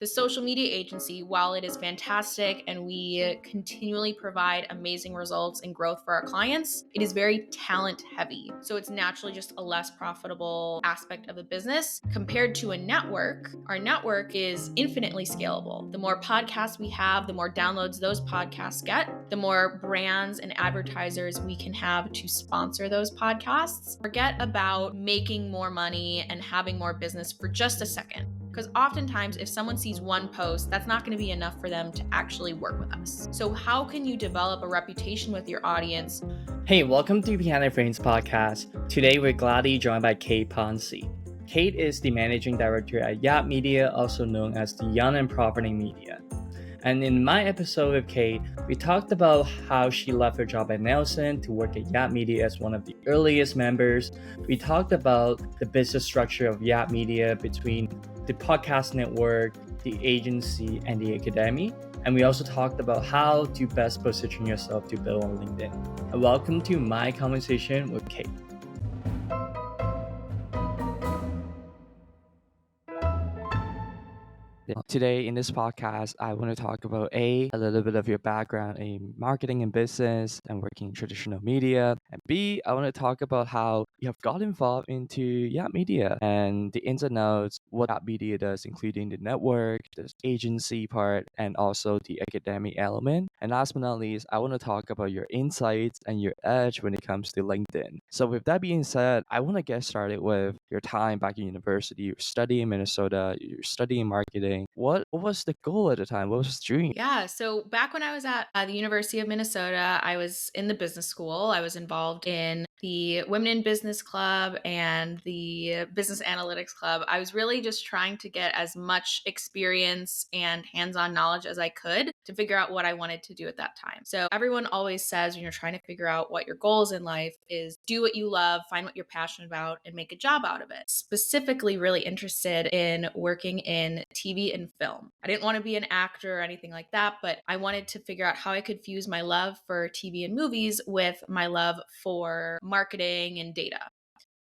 The social media agency, while it is fantastic and we continually provide amazing results and growth for our clients, it is very talent heavy. So it's naturally just a less profitable aspect of the business compared to a network. Our network is infinitely scalable. The more podcasts we have, the more downloads those podcasts get, the more brands and advertisers we can have to sponsor those podcasts. Forget about making more money and having more business for just a second. Because oftentimes, if someone sees one post, that's not going to be enough for them to actually work with us. So how can you develop a reputation with your audience? Hey, welcome to Behind the Frames podcast. Today, we're gladly joined by Kate Ponzi. Kate is the managing director at YAP Media, also known as the Young and Profiting Media. And in my episode with Kate, we talked about how she left her job at Nelson to work at YAP Media as one of the earliest members. We talked about the business structure of YAP Media between the podcast network, the agency, and the academy. And we also talked about how to best position yourself to build on LinkedIn. And welcome to my conversation with Kate. Today in this podcast, I want to talk about a little bit of your background in marketing and business and working in traditional media. And B, I want to talk about how you have got involved into YAP Media and the ins and outs, what YAP Media does, including the network, the agency part, and also the academic element. And last but not least, I want to talk about your insights and your edge when it comes to LinkedIn. So with that being said, I want to get started with your time back in university. You're studying in Minnesota, you're studying marketing. What was the goal at the time? What was the dream? Yeah, so back when I was at the University of Minnesota, I was in the business school. I was involved in the Women in Business Club and the Business Analytics Club. I was really just trying to get as much experience and hands-on knowledge as I could to figure out what I wanted to do at that time. So everyone always says when you're trying to figure out what your goals in life is, do what you love, find what you're passionate about, and make a job out of it. Specifically really interested in working in TV and film. I didn't want to be an actor or anything like that, but I wanted to figure out how I could fuse my love for TV and movies with my love for marketing and data.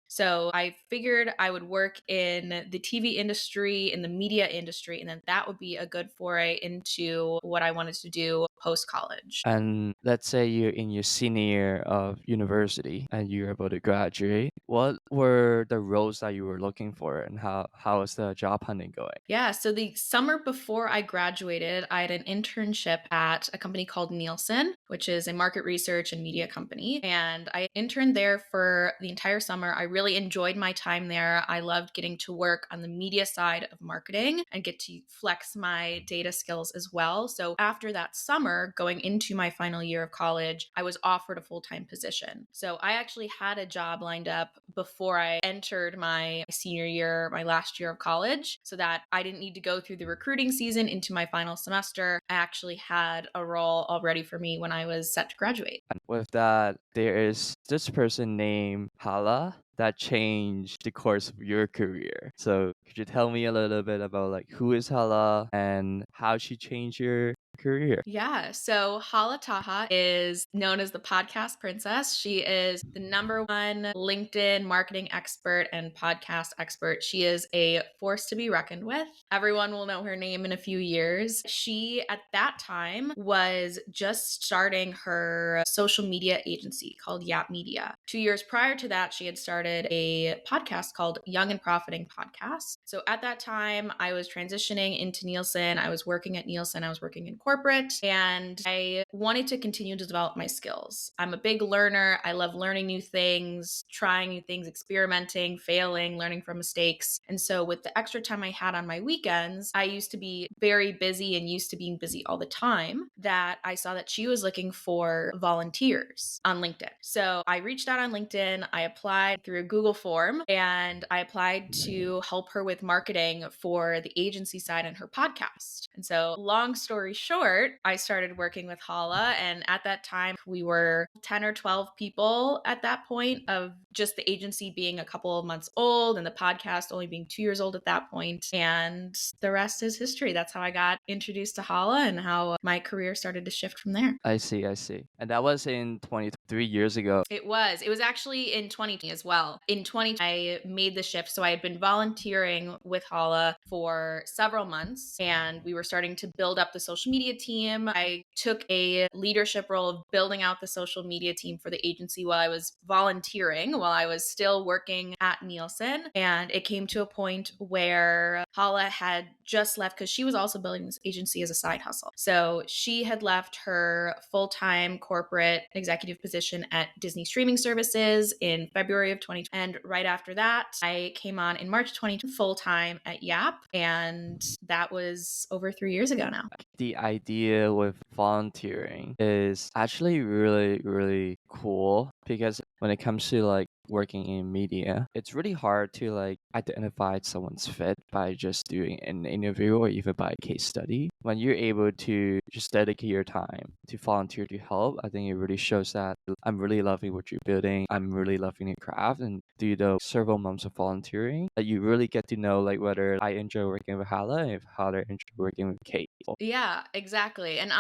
So I figured I would work in the TV industry, in the media industry, and then that would be a good foray into what I wanted to do post-college. And let's say you're in your senior year of university and you're about to graduate. What were the roles that you were looking for and how is the job hunting going? Yeah, so the summer before I graduated, I had an internship at a company called Nielsen, which is a market research and media company. And I interned there for the entire summer. I really enjoyed my time there. I loved getting to work on the media side of marketing and get to flex my data skills as well. So after that summer, going into my final year of college, I was offered a full-time position. So I actually had a job lined up before I entered my senior year, my last year of college, so that I didn't need to go through the recruiting season into my final semester. I actually had a role all ready for me when I was set to graduate. And with that, there is this person named Hala that changed the course of your career. So could you tell me a little bit about like who is Hala and how she changed your career? Yeah, so Hala Taha is known as the podcast princess. She is the number one LinkedIn marketing expert and podcast expert. She is a force to be reckoned with. Everyone will know her name in a few years. She, at that time, was just starting her social media agency called YAP Media. 2 years prior to that, she had started a podcast called Young and Profiting Podcast. So at that time, I was transitioning into Nielsen. I was working at Nielsen. I was working in corporate, and I wanted to continue to develop my skills. I'm a big learner. I love learning new things, trying new things, experimenting, failing, learning from mistakes. And so with the extra time I had on my weekends, I used to be very busy and used to being busy all the time, that I saw that she was looking for volunteers on LinkedIn. So I reached out on LinkedIn. I applied through a Google form, and I applied to help her with marketing for the agency side and her podcast. And so long story short, short, I started working with Hala. And at that time, we were 10 or 12 people at that point, of just the agency being a couple of months old and the podcast only being 2 years old at that point. And the rest is history. That's how I got introduced to Hala and how my career started to shift from there. I see, I see. And that was in 23 years ago. It was. It was actually in 2020 as well. In 2020, I made the shift. So I had been volunteering with Hala for several months and we were starting to build up the social media team. I took a leadership role of building out the social media team for the agency while I was volunteering, while I was still working at Nielsen. And it came to a point where Hala had just left because she was also building this agency as a side hustle. So she had left her full time corporate executive position at Disney streaming services in February of 2020. And right after that, I came on in March 2020 full time at YAP. And that was over 3 years ago now. The idea with volunteering is actually really, really cool because when it comes to like working in media, it's really hard to like identify someone's fit by just doing an interview or even by a case study. When you're able to just dedicate your time to volunteer to help, I think it really shows that I'm really loving what you're building. I'm really loving your craft, and through the several months of volunteering, that you really get to know like whether I enjoy working with Hala and if Hala enjoy working with Kate. Yeah, exactly. And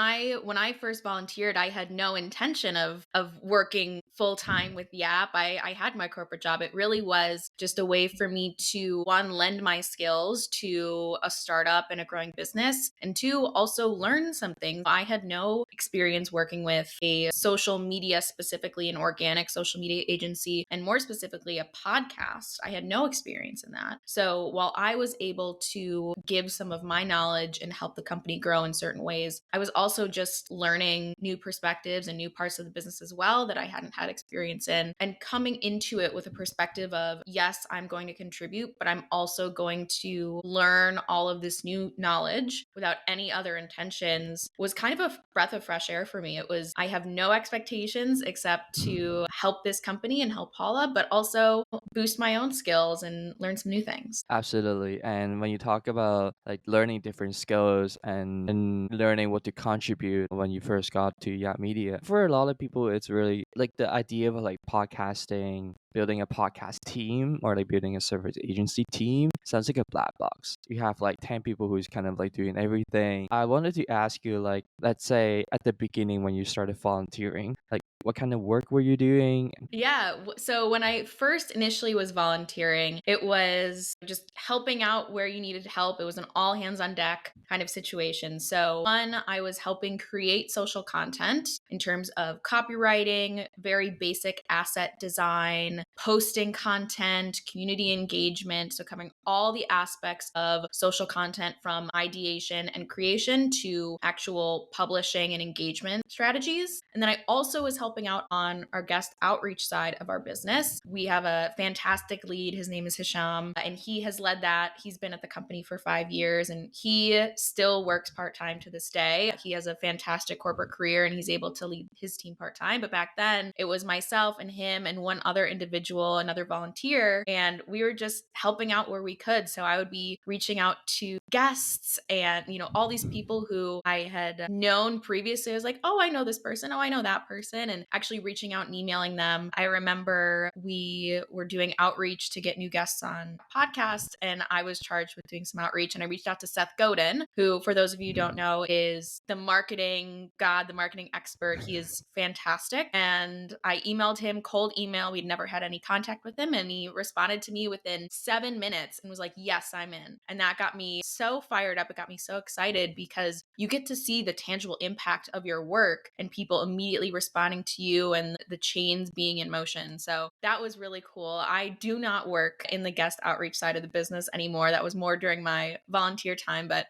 when I first volunteered, I had no intention of working full time with YAP. I had my corporate job. It really was just a way for me to one, lend my skills to a startup and a growing business, and two, also learn some things. I had no experience working with a social media, specifically an organic social media agency, and more specifically a podcast. I had no experience in that. So while I was able to give some of my knowledge and help the company grow in certain ways, I was also just learning new perspectives and new parts of the business as well that I hadn't had experience in, and coming into it with a perspective of, yes, I'm going to contribute, but I'm also going to learn all of this new knowledge without any other intentions, was kind of a breath of fresh air for me. It was, I have no expectations except to help this company and help Paula, but also boost my own skills and learn some new things. Absolutely. And when you talk about like learning different skills and learning what to contribute when you first got to YAP Media, for a lot of people, it's really like the idea of like podcasting, building a podcast team or like building a service agency team sounds like a black box. You have like 10 people who's kind of like doing everything. I wanted to ask you, like, let's say at the beginning when you started volunteering, like what kind of work were you doing? Yeah. So when I first initially was volunteering, it was just helping out where you needed help. It was an all hands on deck kind of situation. So, one, I was helping create social content in terms of copywriting, very basic asset design, posting content, community engagement. So, covering all the aspects of social content from ideation and creation to actual publishing and engagement strategies. And then I also was helping out on our guest outreach side of our business. We have a fantastic lead. His name is Hisham, and he has led that. He's been at the company for 5 years and he still works part time to this day. He has a fantastic corporate career and he's able to lead his team part time. But back then, it was myself and him and one other individual, another volunteer, and we were just helping out where we could. So I would be reaching out to guests and, all these people who I had known previously. I was like, oh, I know this person. Oh, I know that person. And actually reaching out and emailing them. I remember we were doing outreach to get new guests on podcasts, and I was charged with doing some outreach. And I reached out to Seth Godin, who, for those of you who don't know, is the marketing god, the marketing expert. He is fantastic. And I emailed him, cold email. We'd never had any contact with him. And he responded to me within 7 minutes and was like, yes, I'm in. And that got me so fired up. It got me so excited because you get to see the tangible impact of your work and people immediately responding to you and the chains being in motion. So that was really cool. I do not work in the guest outreach side of the business anymore. That was more during my volunteer time, but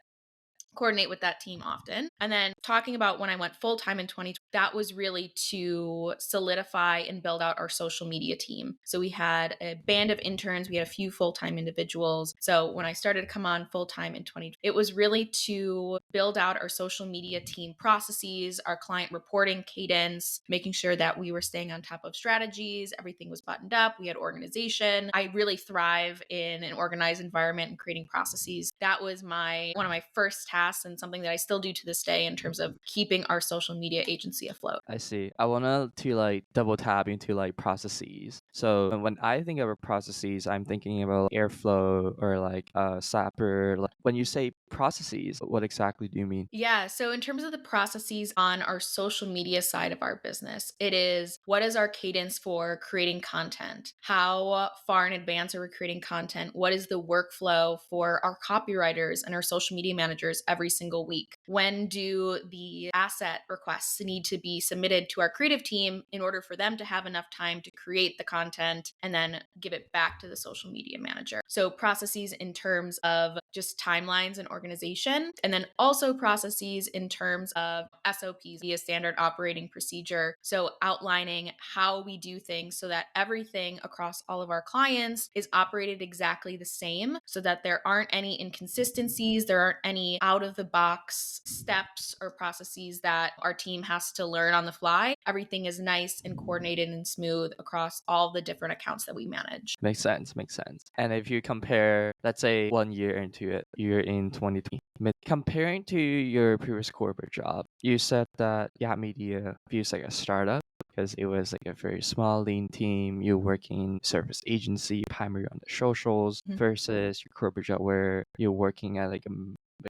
coordinate with that team often. And then talking about when I went full time in 2020, that was really to solidify and build out our social media team. So we had a band of interns, we had a few full time individuals. So when I started to come on full time in 2020, it was really to build out our social media team processes, our client reporting cadence, making sure that we were staying on top of strategies, everything was buttoned up, we had organization. I really thrive in an organized environment and creating processes. That was one of my first tasks past and something that I still do to this day in terms of keeping our social media agency afloat. I see. I wanna to like double tap into like processes. So when I think about processes, I'm thinking about airflow or like Sapper. Like, when you say processes, what exactly do you mean? Yeah. So, in terms of the processes on our social media side of our business, it is what is our cadence for creating content? How far in advance are we creating content? What is the workflow for our copywriters and our social media managers every single week? When do the asset requests need to be submitted to our creative team in order for them to have enough time to create the content and then give it back to the social media manager? So, processes in terms of just timelines and organization, and then also processes in terms of SOPs, be a standard operating procedure. So, outlining how we do things so that everything across all of our clients is operated exactly the same so that there aren't any inconsistencies, there aren't any out of the box steps or processes that our team has to learn on the fly. Everything is nice and coordinated and smooth across all the different accounts that we manage. Makes sense, makes sense. And if you compare, let's say 1 year into it, you're in 2020. Comparing to your previous corporate job, you said that YAP Media feels like a startup because it was like a very small, lean team. You're working service agency, primarily on the socials, Mhm. versus your corporate job where you're working at like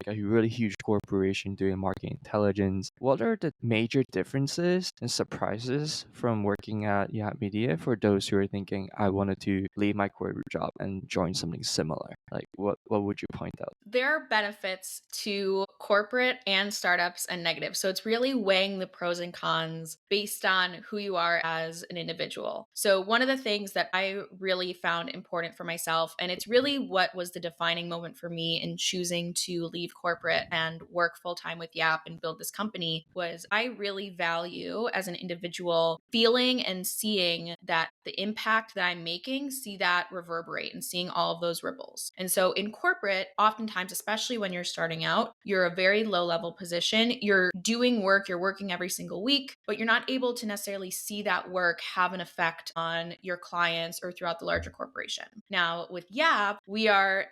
a really huge corporation doing market intelligence. What are the major differences and surprises from working at Yap Media for those who are thinking I wanted to leave my corporate job and join something similar? Like what would you point out? There are benefits to corporate and startups and negatives. So it's really weighing the pros and cons based on who you are as an individual. So, one of the things that I really found important for myself, and it's really what was the defining moment for me in choosing to leave corporate and work full time with Yap and build this company, was I really value as an individual feeling and seeing that the impact that I'm making, see that reverberate and seeing all of those ripples. And so in corporate, oftentimes, especially when you're starting out, you're a very low level position. You're doing work, you're working every single week, but you're not able to necessarily see that work have an effect on your clients or throughout the larger corporation. Now with Yap, we're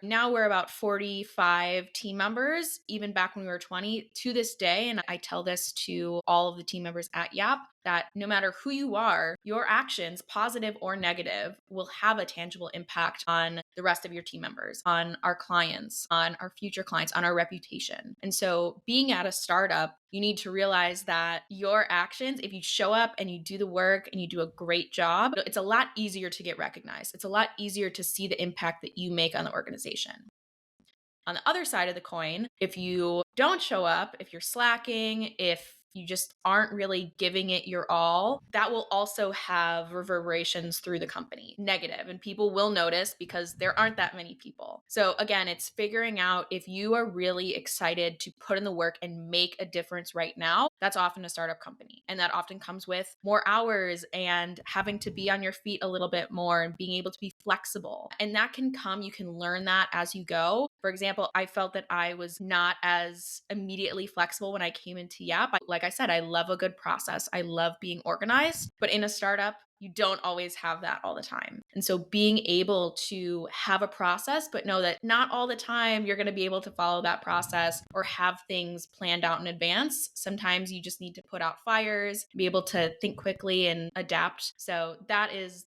about 45 team members, even back when we were 20 to this day. And I tell this to all of the team members at Yap that no matter who you are, your actions, positive or negative, will have a tangible impact on the rest of your team members, on our clients, on our future clients, on our reputation. And so, being at a startup, you need to realize that your actions, if you show up and you do the work and you do a great job, it's a lot easier to get recognized. It's a lot easier to see the impact that you make on the organization. On the other side of the coin, if you don't show up, if you're slacking, if you just aren't really giving it your all, that will also have reverberations through the company, negative, and people will notice because there aren't that many people. So, again, it's figuring out if you are really excited to put in the work and make a difference right now. That's often a startup company. And that often comes with more hours and having to be on your feet a little bit more and being able to be flexible. And that can come, you can learn that as you go. For example, I felt that I was not as immediately flexible when I came into Yap. Like I said, I love a good process. I love being organized, but in a startup, you don't always have that all the time. And so being able to have a process, but know that not all the time you're going to be able to follow that process or have things planned out in advance. Sometimes you just need to put out fires, be able to think quickly and adapt. So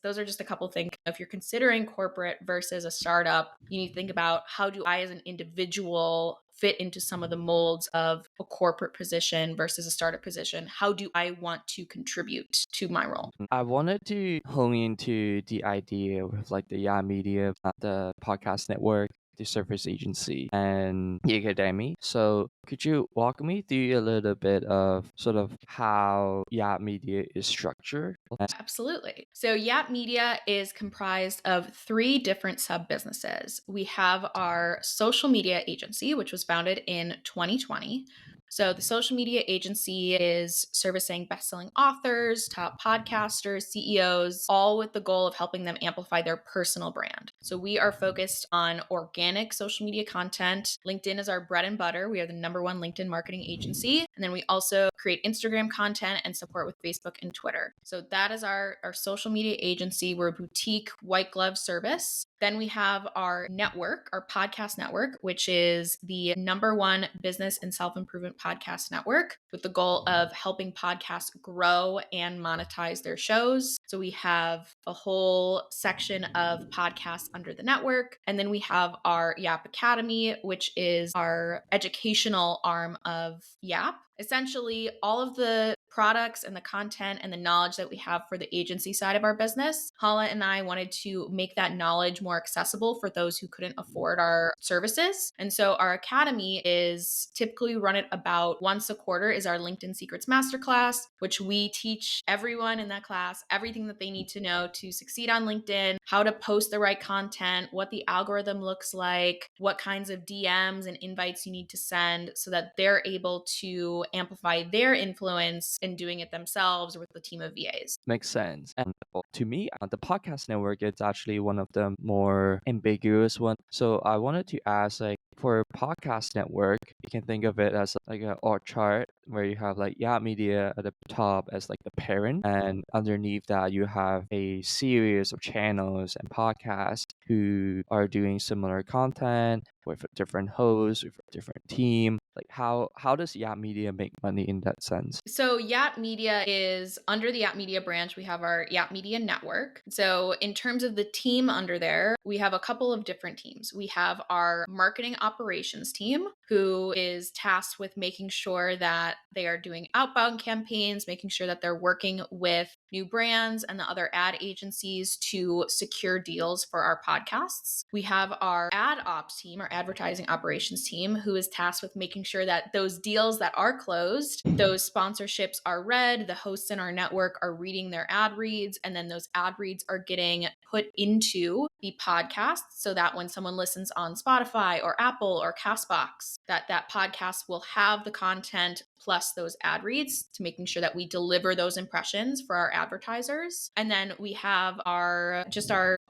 those are just a couple things. If you're considering corporate versus a startup, you need to think about how do I as an individual fit into some of the molds of a corporate position versus a startup position? How do I want to contribute to my role? I wanted to hone into the idea with like the YA Media, the podcast network, the service agency, and the academy. So could you walk me through a little bit of sort of how YA Media is structured? Absolutely. So, YAP Media is comprised of three different sub businesses. We have our social media agency, which was founded in 2020. So, the social media agency is servicing best-selling authors, top podcasters, CEOs, all with the goal of helping them amplify their personal brand. So, we are focused on organic social media content. LinkedIn is our bread and butter. We are the number one LinkedIn marketing agency. And then we also create Instagram content and support with Facebook and Twitter. So that is our social media agency. We're a boutique white glove service. Then we have our network, our podcast network, which is the number one business and self-improvement podcast network with the goal of helping podcasts grow and monetize their shows. So we have a whole section of podcasts under the network. And then we have our YAP Academy, which is our educational arm of YAP. Essentially, all of the products and the content and the knowledge that we have for the agency side of our business, Hala and I wanted to make that knowledge more accessible for those who couldn't afford our services. And so our academy is typically run at about once a quarter is our LinkedIn Secrets Masterclass, which we teach everyone in that class everything that they need to know to succeed on LinkedIn, how to post the right content, what the algorithm looks like, what kinds of DMs and invites you need to send so that they're able to amplify their influence in doing it themselves or with the team of VAs. Makes sense. And to me, the podcast network is actually one of the more ambiguous ones. So I wanted to ask, like, for podcast network, you can think of it as like an org chart where you have like YAP Media at the top as like the parent, and underneath that you have a series of channels and podcasts who are doing similar content with a different hosts, with a different team. Like how does YAP Media make money in that sense? So YAP Media is under the YAP Media branch. We have our YAP Media network. So in terms of the team under there, we have a couple of different teams. We have our marketing operations team, who is tasked with making sure that they are doing outbound campaigns, making sure that they're working with new brands and the other ad agencies to secure deals for our podcasts. We have our ad ops team, our advertising operations team, who is tasked with making sure that those deals that are closed, those sponsorships are read, the hosts in our network are reading their ad reads, and then those ad reads are getting put into the podcast so that when someone listens on Spotify or Apple or Castbox, that podcast will have the content plus those ad reads to making sure that we deliver those impressions for our advertisers. And then we have our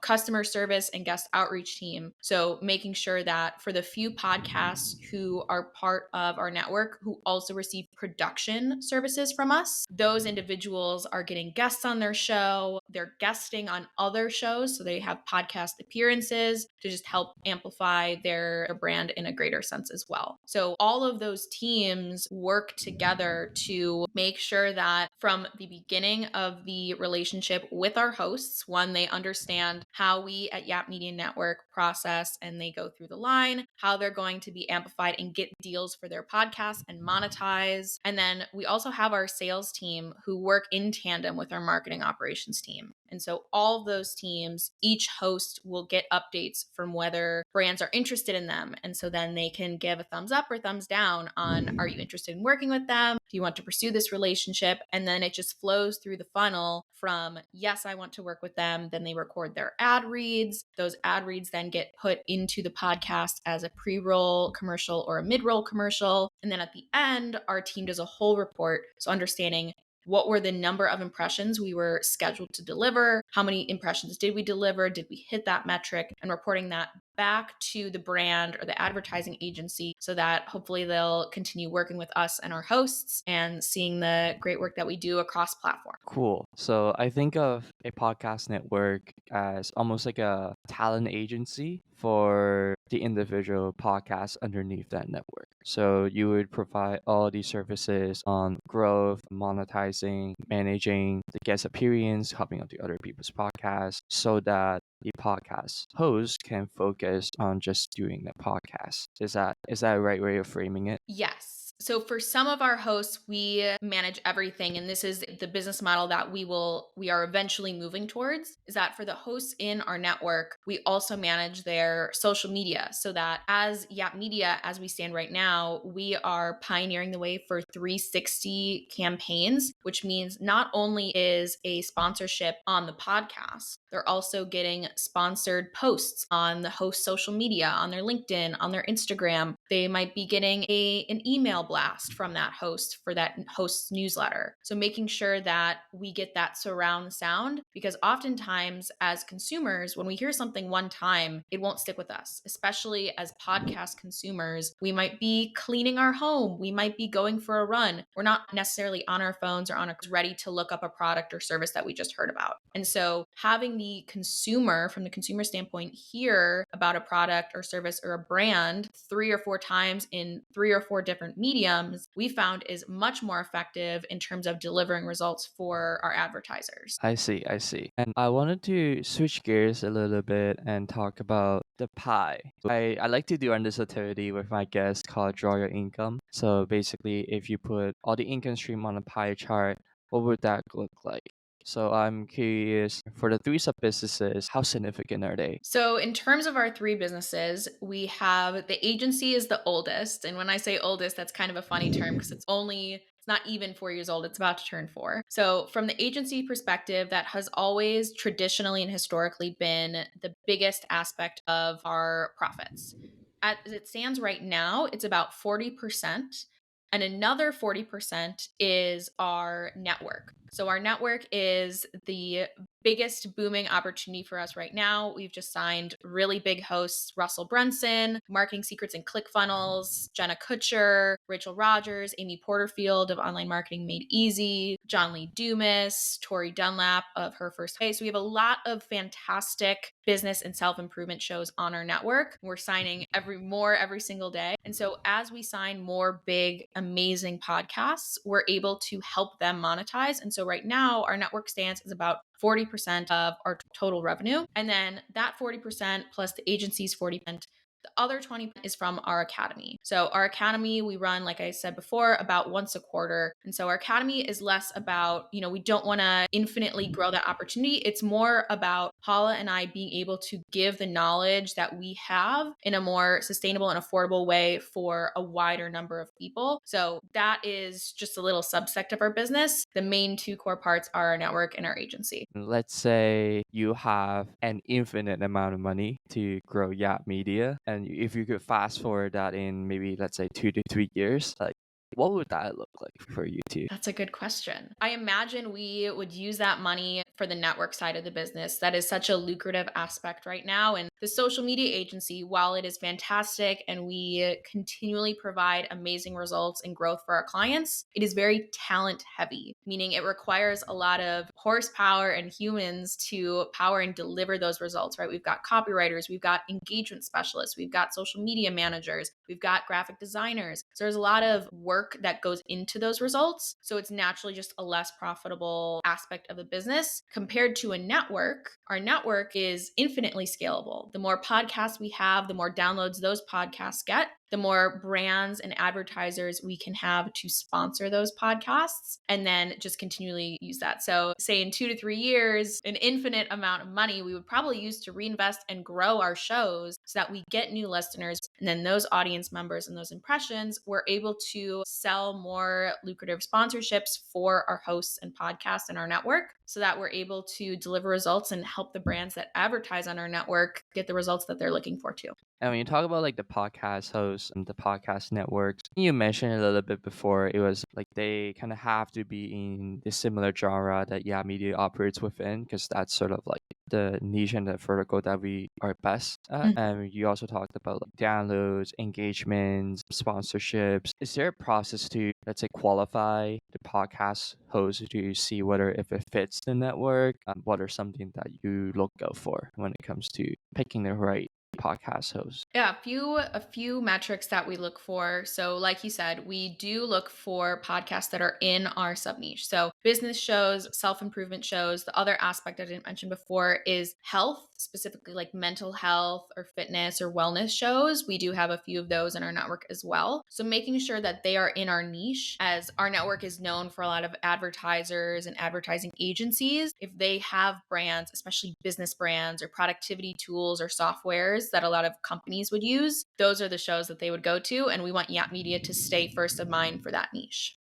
customer service and guest outreach team. So making sure that for the few podcasts who are part of our network who also receive production services from us, those individuals are getting guests on their show. They're guesting on other shows. So they have podcast appearances to just help amplify their brand in a greater sense as well. So all of those teams work together to make sure that from the beginning of the relationship with our hosts, one, they understand how we at YAP Media Network process and they go through the line, how they're going to be amplified and get deals for their podcast and monetize. And then we also have our sales team who work in tandem with our marketing operations team. And so all of those teams, each host will get updates from whether brands are interested in them. And so then they can give a thumbs up or thumbs down on, are you interested in working with them? Do you want to pursue this relationship? And then it just flows through the funnel from, yes, I want to work with them. Then they record their ad reads. Those ad reads then get put into the podcast as a pre-roll commercial or a mid-roll commercial. And then at the end, our team does a whole report. So understanding what were the number of impressions we were scheduled to deliver? How many impressions did we deliver? Did we hit that metric? And reporting that back to the brand or the advertising agency so that hopefully they'll continue working with us and our hosts and seeing the great work that we do across platform. Cool. So I think of a podcast network as almost like a talent agency for the individual podcasts underneath that network. So you would provide all these services on growth, monetizing, managing the guest appearance, helping out the other people's podcasts so that the podcast host can focus on just doing the podcast. Is that a right way of framing it? Yes. So for some of our hosts, we manage everything. And this is the business model that we are eventually moving towards, is that for the hosts in our network, we also manage their social media so that as YAP Media, as we stand right now, we are pioneering the way for 360 campaigns, which means not only is a sponsorship on the podcast, they're also getting sponsored posts on the host social media, on their LinkedIn, on their Instagram. They might be getting an email blast from that host for that host's newsletter. So making sure that we get that surround sound, because oftentimes as consumers, when we hear something one time, it won't stick with us, especially as podcast consumers. We might be cleaning our home, we might be going for a run. We're not necessarily on our phones or ready to look up a product or service that we just heard about. And so having the consumer, from the consumer standpoint, hear about a product or service or a brand 3 or 4 times in 3 or 4 different mediums, we found is much more effective in terms of delivering results for our advertisers. I see, I see. And I wanted to switch gears a little bit and talk about the pie. I like to do this activity with my guests called Draw Your Income. So basically, if you put all the income stream on a pie chart, what would that look like? So I'm curious, for the three sub businesses, how significant are they? So, in terms of our 3 businesses, we have the agency is the oldest. And when I say oldest, that's kind of a funny term because it's not even 4 years old, it's about to turn 4. So, from the agency perspective, that has always traditionally and historically been the biggest aspect of our profits. As it stands right now, it's about 40%. And another 40% is our network. So, our network is the biggest booming opportunity for us right now. We've just signed really big hosts: Russell Brunson, Marketing Secrets and ClickFunnels, Jenna Kutcher, Rachel Rogers, Amy Porterfield of Online Marketing Made Easy, John Lee Dumas, Tori Dunlap of Her First Pay. So we have a lot of fantastic business and self-improvement shows on our network. We're signing every single day. And so as we sign more big, amazing podcasts, we're able to help them monetize. And so right now our network stands is about 40% of our total revenue. And then that 40% plus the agency's 40%, the other 20% is from our academy. So our academy, we run, like I said before, about once a quarter. And so our academy is less about, we don't want to infinitely grow that opportunity. It's more about Paula and I being able to give the knowledge that we have in a more sustainable and affordable way for a wider number of people. So that is just a little subsect of our business. The main 2 core parts are our network and our agency. Let's say you have an infinite amount of money to grow YAP Media, and if you could fast forward that in maybe, let's say, 2 to 3 years, like, what would that look like for you two? That's a good question. I imagine we would use that money for the network side of the business. That is such a lucrative aspect right now. And the social media agency, while it is fantastic and we continually provide amazing results and growth for our clients, it is very talent heavy, meaning it requires a lot of horsepower and humans to power and deliver those results, right? We've got copywriters, we've got engagement specialists, we've got social media managers, we've got graphic designers. So there's a lot of work that goes into those results. So it's naturally just a less profitable aspect of the business compared to a network. Our network is infinitely scalable. The more podcasts we have, the more downloads those podcasts get, the more brands and advertisers we can have to sponsor those podcasts, and then just continually use that. So say in 2 to 3 years, an infinite amount of money we would probably use to reinvest and grow our shows so that we get new listeners. And then those audience members and those impressions, we're able to sell more lucrative sponsorships for our hosts and podcasts in our network so that we're able to deliver results and help the brands that advertise on our network get the results that they're looking for too. And when you talk about like the podcast hosts and the podcast networks, you mentioned a little bit before, it was like they kind of have to be in the similar genre that Yeah Media operates within, because that's sort of like the niche and the vertical that we are best at. And you also talked about like downloads, engagements, sponsorships. Is there a process to, let's say, qualify the podcast host to see whether if it fits the network? What are something that you look out for when it comes to picking the right podcast host? Yeah, a few metrics that we look for. So, like you said, we do look for podcasts that are in our sub niche. So, business shows, self-improvement shows. The other aspect I didn't mention before is health, specifically like mental health or fitness or wellness shows. We do have a few of those in our network as well. So, making sure that they are in our niche, as our network is known for a lot of advertisers and advertising agencies. If they have brands, especially business brands or productivity tools or softwares that a lot of companies would use, those are the shows that they would go to. And we want YAP Media to stay first of mind for that niche.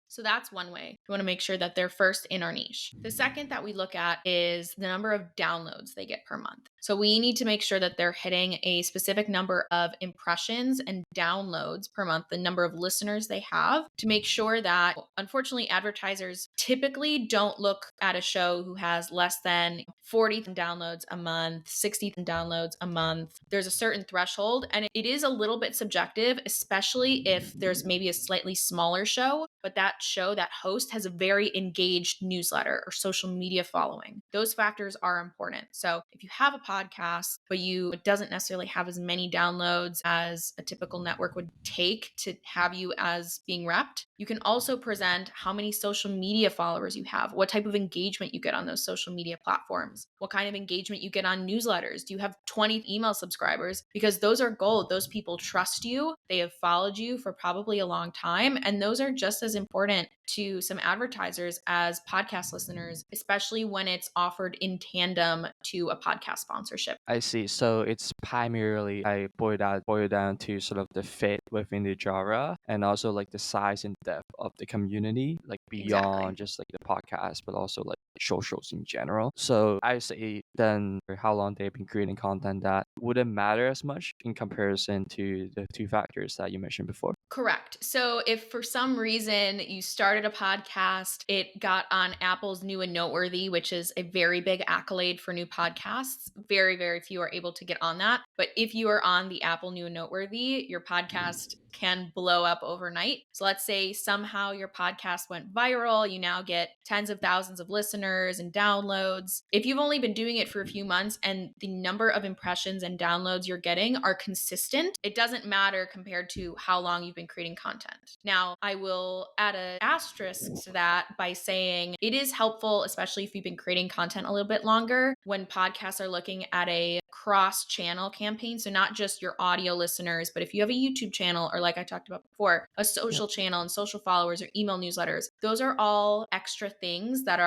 So that's one way. We want to make sure that they're first in our niche. The second that we look at is the number of downloads they get per month. So we need to make sure that they're hitting a specific number of impressions and downloads per month, the number of listeners they have, to make sure that, unfortunately, advertisers typically don't look at a show who has less than 40 downloads a month, 60 downloads a month. There's a certain threshold, and it is a little bit subjective, especially if there's maybe a slightly smaller show, but that show, that host has a very engaged newsletter or social media following. Those factors are important. So if you have a podcast, but it doesn't necessarily have as many downloads as a typical network would take to have you as being repped, you can also present how many social media followers you have, what type of engagement you get on those social media platforms, what kind of engagement you get on newsletters. Do you have 20 email subscribers? Because those are gold. Those people trust you. They have followed you for probably a long time. And those are just as important to some advertisers as podcast listeners, especially when it's offered in tandem to a podcast sponsorship. I see. So it's primarily I boil down to sort of the fit within the genre and also like the size and depth of the community, like beyond Exactly. just like the podcast, but also like socials in general. So I say then for how long they've been creating content that wouldn't matter as much in comparison to the two factors that you mentioned before. Correct. So if for some reason you started a podcast, it got on Apple's New and Noteworthy, which is a very big accolade for new podcasts. Very, very few are able to get on that. But if you are on the Apple New and Noteworthy, your podcast can blow up overnight. So let's say somehow your podcast went viral, you now get tens of thousands of listeners and downloads. If you've only been doing it for a few months and the number of impressions and downloads you're getting are consistent, it doesn't matter compared to how long you've been creating content. Now, I will add an asterisk to that by saying it is helpful, especially if you've been creating content a little bit longer, when podcasts are looking at a cross channel campaign. So, not just your audio listeners, but if you have a YouTube channel or, like I talked about before, a Yeah. social channel and social followers or email newsletters, those are all extra things that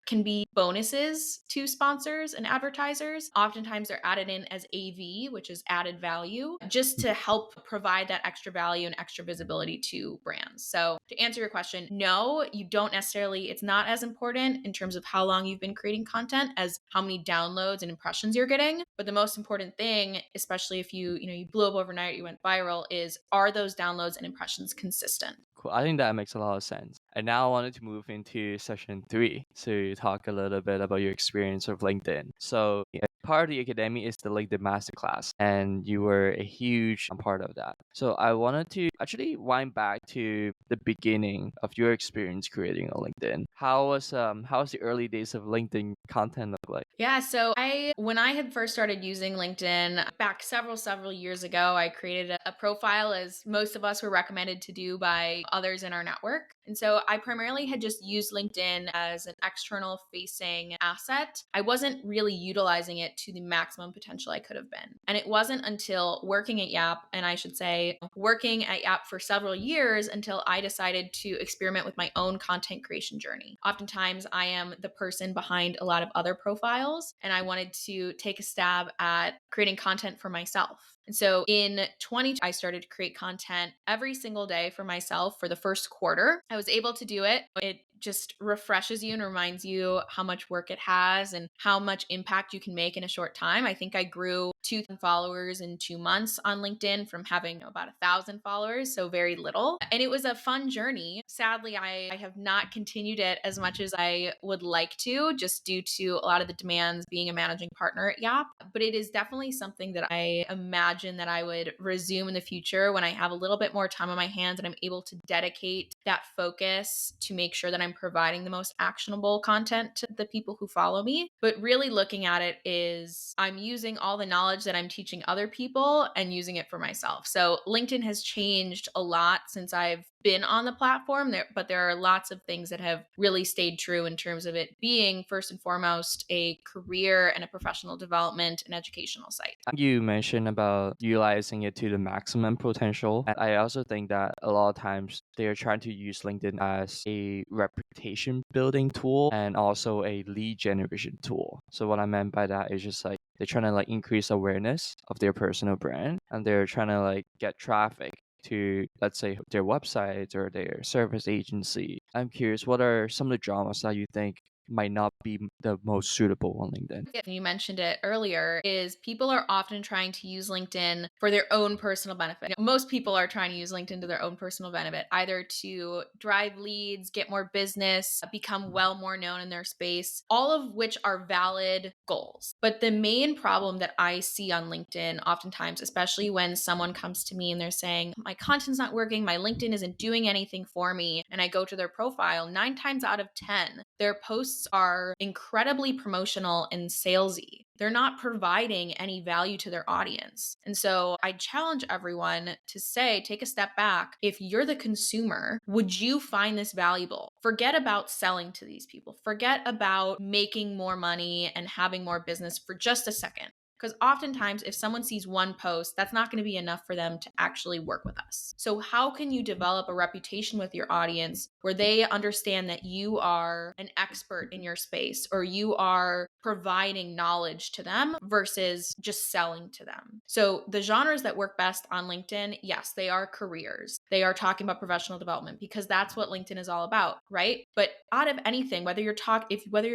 can be bonuses to sponsors and advertisers. Oftentimes they're added in as AV, which is added value, just to help provide that extra value and extra visibility to brands. So to answer your question, no, you don't necessarily, it's not as important in terms of how long you've been creating content as how many downloads and impressions you're getting. But the most important thing, especially if you blew up overnight, you went viral, is are those downloads and impressions consistent? Cool. I think that makes a lot of sense. And now I wanted to move into session three to talk a little bit about your experience with LinkedIn. So, yeah, part of the academy is the LinkedIn Masterclass, and you were a huge part of that. So, I wanted to actually wind back to the beginning of your experience creating a LinkedIn. How was the early days of LinkedIn content look like? Yeah, so when I had first started using LinkedIn back several years ago, I created a profile as most of us were recommended to do by others in our network. And so I primarily had just used LinkedIn as an external facing asset. I wasn't really utilizing it to the maximum potential I could have been. And it wasn't until working at YAP, and I should say working at YAP for several years, until I decided to experiment with my own content creation journey. Oftentimes I am the person behind a lot of other profiles, and I wanted to take a stab at creating content for myself. And so in 20, I started to create content every single day for myself for the first quarter. I was able to do it. It just refreshes you and reminds you how much work it has and how much impact you can make in a short time. I think I grew 2,000 followers in 2 months on LinkedIn from having about 1,000 followers, so very little. And it was a fun journey. Sadly, I have not continued it as much as I would like to, just due to a lot of the demands being a managing partner at YAP. But it is definitely something that I imagine that I would resume in the future when I have a little bit more time on my hands and I'm able to dedicate that focus to make sure that I'm providing the most actionable content to the people who follow me. But really looking at it is I'm using all the knowledge that I'm teaching other people and using it for myself. So LinkedIn has changed a lot since I've been on the platform there, but there are lots of things that have really stayed true in terms of it being first and foremost a career and a professional development and educational site. You mentioned about utilizing it to the maximum potential. And I also think that a lot of times they're trying to use LinkedIn as a reputation building tool and also a lead generation tool. So what I meant by that is just like they're trying to like increase awareness of their personal brand and they're trying to like get traffic to, let's say, their website or their service agency. I'm curious, what are some of the dramas that you think might not be the most suitable on LinkedIn? Yeah, you mentioned it earlier, is people are often trying to use LinkedIn for their own personal benefit. Most people are trying to use LinkedIn to their own personal benefit, either to drive leads, get more business, become more known in their space, all of which are valid goals. But the main problem that I see on LinkedIn oftentimes, especially when someone comes to me and they're saying, my content's not working, my LinkedIn isn't doing anything for me, and I go to their profile, 9 times out of 10, their posts are incredibly promotional and salesy. They're not providing any value to their audience. And so I challenge everyone to say, take a step back. If you're the consumer, would you find this valuable? Forget about selling to these people. Forget about making more money and having more business for just a second. Because oftentimes, if someone sees one post, that's not going to be enough for them to actually work with us. So, how can you develop a reputation with your audience where they understand that you are an expert in your space or you are providing knowledge to them versus just selling to them? So, the genres that work best on LinkedIn, yes, they are careers. They are talking about professional development because that's what LinkedIn is all about, right? But out of anything, whether you're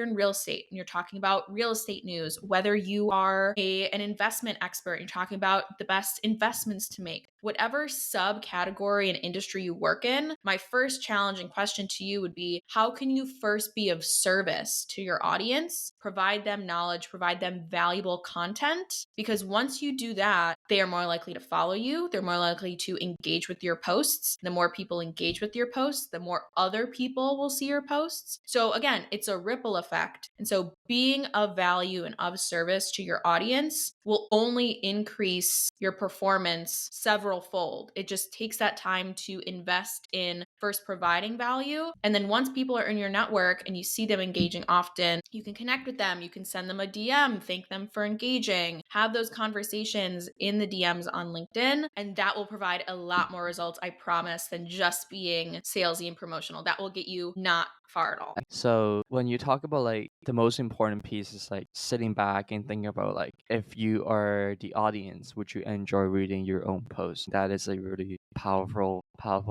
in real estate and you're talking about real estate news, whether you are an investment expert and you're talking about the best investments to make, whatever subcategory and industry you work in, my first challenge and question to you would be, how can you first be of service to your audience, provide them knowledge, provide them valuable content? Because once you do that, they are more likely to follow you. They're more likely to engage with your posts. The more people engage with your posts, the more other people will see your posts. So again, it's a ripple effect. And so being of value and of service to your audience will only increase your performance several fold. It just takes that time to invest in first providing value. And then once people are in your network and you see them engaging often, you can connect with them. You can send them a DM, thank them for engaging, have those conversations in the DMs on LinkedIn. And that will provide a lot more results, I promise, than just being salesy and promotional. That will get you not far at all. So when you talk about like the most important piece is like sitting back and thinking about like if you are the audience, would you enjoy reading your own post? That is a really powerful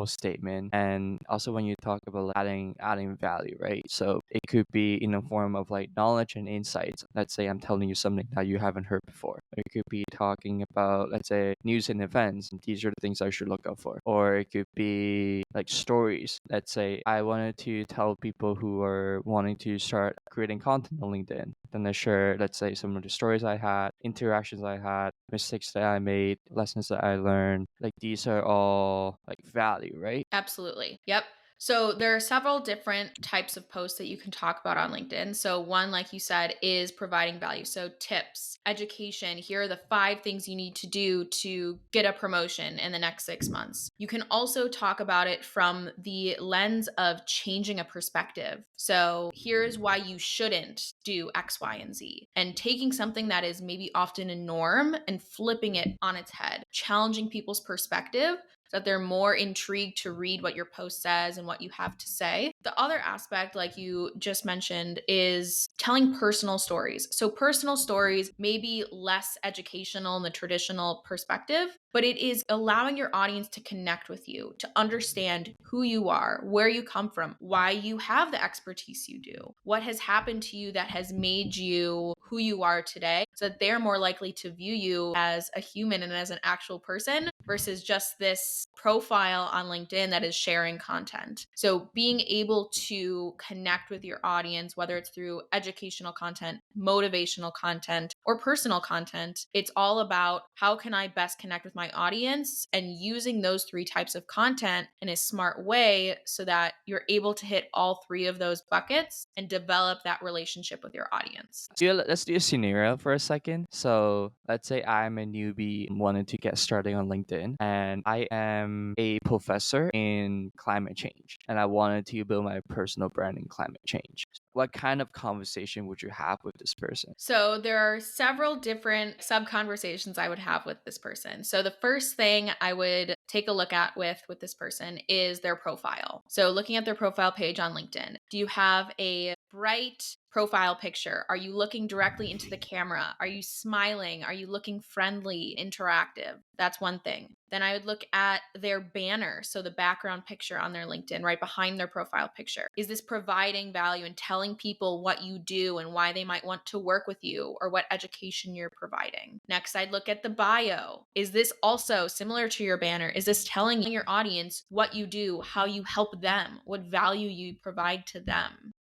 statement. And also when you talk about like, adding value, right? So it could be in the form of like knowledge and insights. Let's say I'm telling you something that you haven't heard before. Or it could be talking about, let's say, news and events. And these are the things I should look out for. Or it could be like stories. Let's say I wanted to tell people who are wanting to start creating content on LinkedIn. Then I share, let's say, some of the stories I had, interactions I had, mistakes that I made, lessons that I learned. Like these are all like value, right? Absolutely. Yep. So there are several different types of posts that you can talk about on LinkedIn. So one, like you said, is providing value. So tips, education. Here are the 5 things you need to do to get a promotion in the next 6 months. You can also talk about it from the lens of changing a perspective. So here's why you shouldn't do X, Y, and Z. And taking something that is maybe often a norm and flipping it on its head, challenging people's perspective so that they're more intrigued to read what your post says and what you have to say. The other aspect, like you just mentioned, is telling personal stories. So, personal stories may be less educational in the traditional perspective, but it is allowing your audience to connect with you, to understand who you are, where you come from, why you have the expertise you do, what has happened to you that has made you who you are today, so that they're more likely to view you as a human and as an actual person versus just this profile on LinkedIn that is sharing content. So being able to connect with your audience, whether it's through educational content, motivational content, or personal content, it's all about how can I best connect with my audience and using those 3 types of content in a smart way so that you're able to hit all 3 of those buckets and develop that relationship with your audience. Let's do a scenario for a second. So let's say I'm a newbie wanting to get started on LinkedIn, and I am a professor in climate change, and I wanted to build my personal brand in climate change. What kind of conversation would you have with this person? So there are several different sub conversations I would have with this person. So the first thing I would take a look at with this person is their profile. So looking at their profile page on LinkedIn, do you have a bright profile picture? Are you looking directly into the camera? Are you smiling? Are you looking friendly, interactive? That's one thing. Then I would look at their banner, so the background picture on their LinkedIn, right behind their profile picture. Is this providing value and telling people what you do and why they might want to work with you or what education you're providing? Next, I'd look at the bio. Is this also similar to your banner? Is this telling your audience what you do, how you help them, what value you provide to them?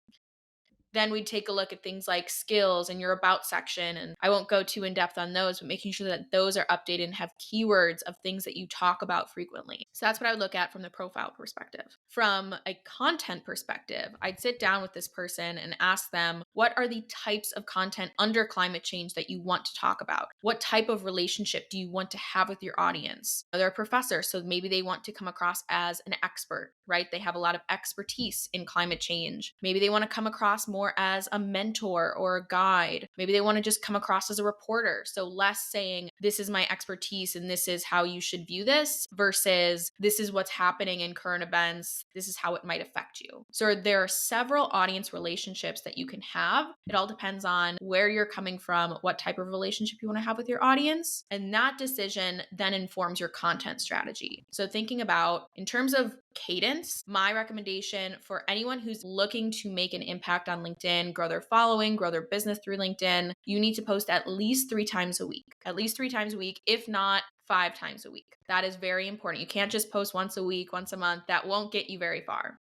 Then we'd take a look at things like skills and your about section. And I won't go too in depth on those, but making sure that those are updated and have keywords of things that you talk about frequently. So that's what I would look at from the profile perspective. From a content perspective, I'd sit down with this person and ask them, what are the types of content under climate change that you want to talk about? What type of relationship do you want to have with your audience? They're a professor, so maybe they want to come across as an expert, right? They have a lot of expertise in climate change. Maybe they want to come across more as a mentor or a guide. Maybe they want to just come across as a reporter. So less saying, this is my expertise and this is how you should view this versus this is what's happening in current events. This is how it might affect you. So there are several audience relationships that you can have. It all depends on where you're coming from, what type of relationship you want to have with your audience. And that decision then informs your content strategy. So thinking about in terms of cadence, my recommendation for anyone who's looking to make an impact on LinkedIn, grow their following, grow their business through LinkedIn, you need to post at least 3 times a week, if not 5 times a week. That is very important. You can't just post once a week, once a month. That won't get you very far.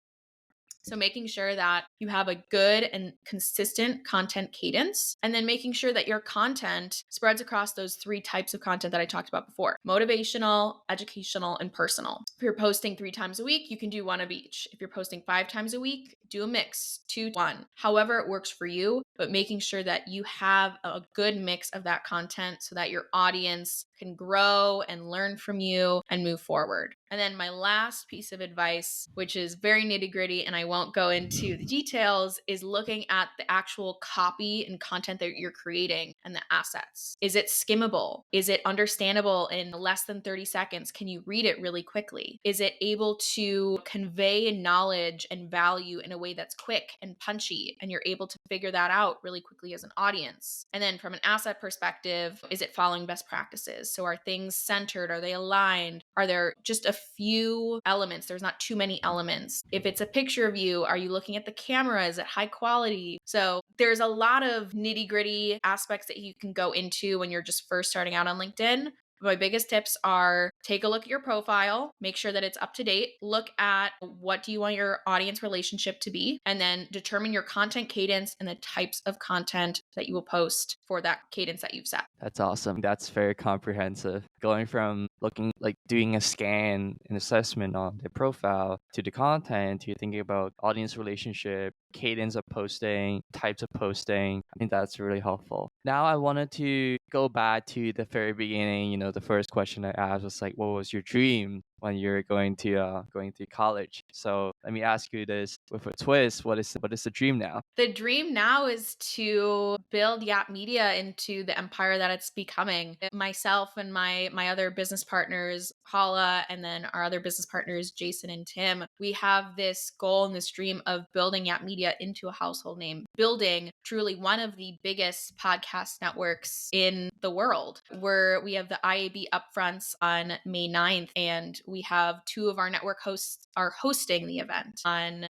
So making sure that you have a good and consistent content cadence, and then making sure that your content spreads across those 3 types of content that I talked about before: motivational, educational, and personal. If you're posting 3 times a week, you can do one of each. If you're posting 5 times a week, do a mix, 2, 1, however it works for you, but making sure that you have a good mix of that content so that your audience can grow and learn from you and move forward. And then my last piece of advice, which is very nitty gritty and I won't go into the details, is looking at the actual copy and content that you're creating and the assets. Is it skimmable? Is it understandable in less than 30 seconds? Can you read it really quickly? Is it able to convey knowledge and value in a way that's quick and punchy and you're able to figure that out really quickly as an audience? And then from an asset perspective, is it following best practices? So are things centered? Are they aligned? Are there just a few elements? There's not too many elements. If it's a picture of you, are you looking at the camera? Is it high quality? So there's a lot of nitty gritty aspects that you can go into when you're just first starting out on LinkedIn. My biggest tips are take a look at your profile, make sure that it's up to date, look at what do you want your audience relationship to be, and then determine your content cadence and the types of content that you will post for that cadence that you've set. That's awesome. That's very comprehensive. Going from looking like doing a scan and assessment on the profile to the content to thinking about audience relationship, cadence of posting, types of posting. I think that's really helpful. Now I wanted to go back to the very beginning. The first question I asked was like, what was your dream when you're going to college? So let me ask you this with a twist. What is the dream now? The dream now is to build YAP Media into the empire that it's becoming. Myself and my other business partners, Paula, and then our other business partners, Jason and Tim, we have this goal and this dream of building YAP Media into a household name, building truly one of the biggest podcast networks in the world. We have the IAB upfronts on May 9th, and we have 2 of our network hosts are hosting the event.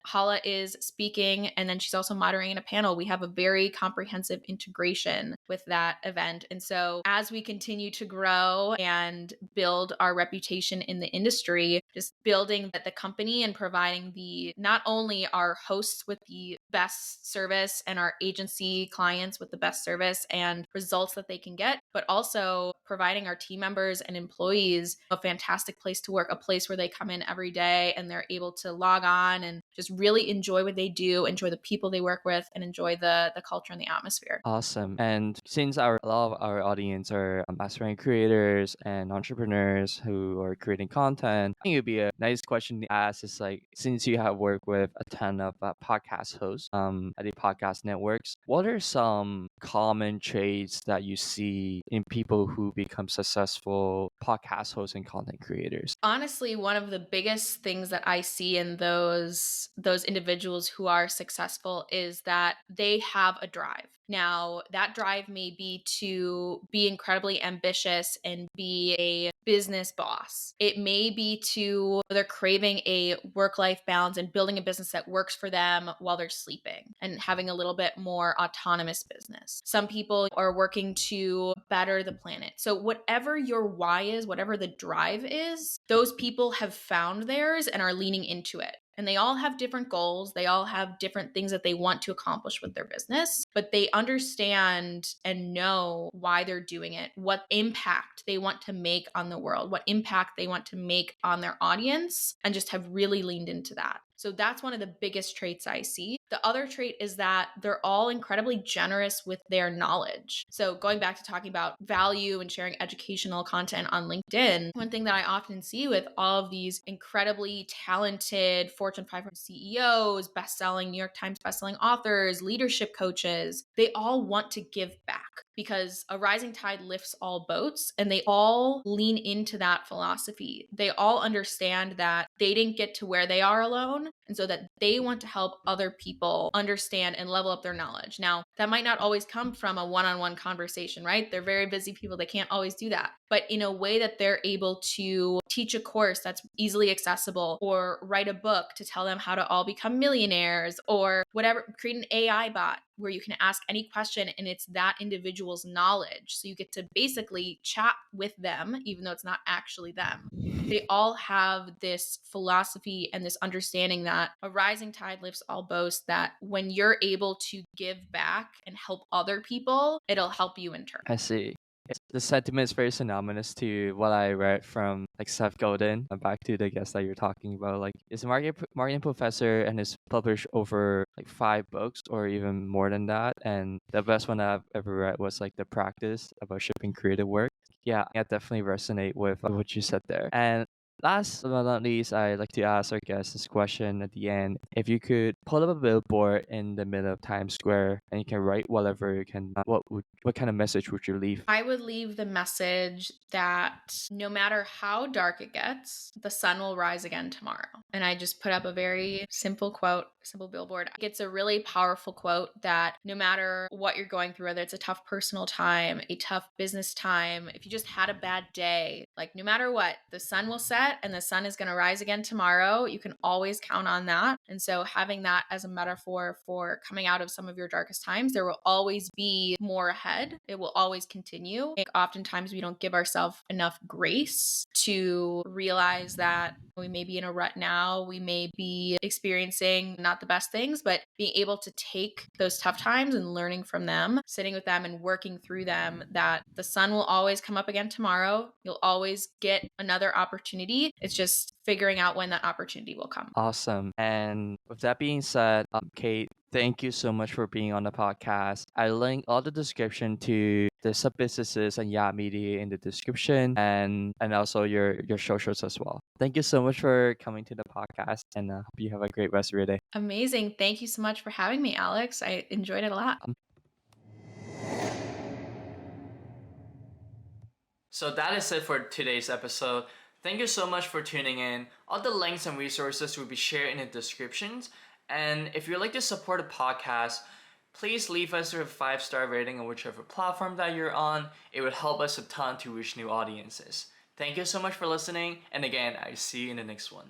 Hala is speaking, and then she's also moderating a panel. We have a very comprehensive integration with that event. And so as we continue to grow and build our reputation in the industry, just building the company and providing not only our hosts with the best service and our agency clients with the best service and results that they can get, but also providing our team members and employees a fantastic place to work, a place where they come in every day and they're able to log on and just really enjoy what they do, enjoy the people they work with, and enjoy the culture and the atmosphere. Awesome. And since a lot of our audience are mastering creators and entrepreneurs who are creating content, I think it'd be a nice question to ask is like, since you have worked with a ton of podcast hosts at the podcast networks, what are some common traits that you see see in people who become successful podcast hosts and content creators? Honestly, one of the biggest things that I see in those individuals who are successful is that they have a drive. Now, that drive may be to be incredibly ambitious and be a business boss. It may be to they're craving a work-life balance and building a business that works for them while they're sleeping and having a little bit more autonomous business. Some people are working to better the planet. So whatever your why is, whatever the drive is, those people have found theirs and are leaning into it. And they all have different goals. They all have different things that they want to accomplish with their business, but they understand and know why they're doing it, what impact they want to make on the world, what impact they want to make on their audience, and just have really leaned into that. So that's one of the biggest traits I see. The other trait is that they're all incredibly generous with their knowledge. So going back to talking about value and sharing educational content on LinkedIn, one thing that I often see with all of these incredibly talented Fortune 500 CEOs, best-selling New York Times best-selling authors, leadership coaches, they all want to give back because a rising tide lifts all boats, and they all lean into that philosophy. They all understand that they didn't get to where they are alone, and so that they want to help other people understand and level up their knowledge. Now, that might not always come from a one-on-one conversation, right? They're very busy people. They can't always do that. But in a way that they're able to teach a course that's easily accessible or write a book to tell them how to all become millionaires or whatever, create an AI bot where you can ask any question and it's that individual's knowledge. So you get to basically chat with them, even though it's not actually them. They all have this philosophy and this understanding that a rising tide lifts all boats, that when you're able to give back and help other people, it'll help you in turn. I see. The sentiment is very synonymous to what I read from like Seth Godin. Back to the guest that you're talking about, like is a marketing professor and has published over like 5 books or even more than that. And the best one I've ever read was like The Practice about shipping creative work. Yeah, I definitely resonate with what you said there. And last but not least, I'd like to ask our guest this question at the end. If you could pull up a billboard in the middle of Times Square and you can write whatever you can, what kind of message would you leave? I would leave the message that no matter how dark it gets, the sun will rise again tomorrow. And I just put up a very simple quote, simple billboard. It's a really powerful quote that no matter what you're going through, whether it's a tough personal time, a tough business time, if you just had a bad day, like no matter what, the sun will set and the sun is going to rise again tomorrow. You can always count on that. And so having that as a metaphor for coming out of some of your darkest times, there will always be more ahead. It will always continue. Like, oftentimes we don't give ourselves enough grace to realize that we may be in a rut now, we may be experiencing not the best things, but being able to take those tough times and learning from them, sitting with them and working through them, that the sun will always come up again tomorrow. You'll always get another opportunity. It's just figuring out when that opportunity will come. Awesome. And with that being said, Kate, thank you so much for being on the podcast. I link all the description to the sub businesses and YAP Media in the description, and also your socials as well. Thank you so much for coming to the podcast, and hope you have a great rest of your day. Amazing. Thank you so much for having me, Alex. I enjoyed it a lot. So that is it for today's episode. Thank you so much for tuning in. All the links and resources will be shared in the descriptions. And if you'd like to support the podcast, please leave us a 5-star rating on whichever platform that you're on. It would help us a ton to reach new audiences. Thank you so much for listening. And again, I see you in the next one.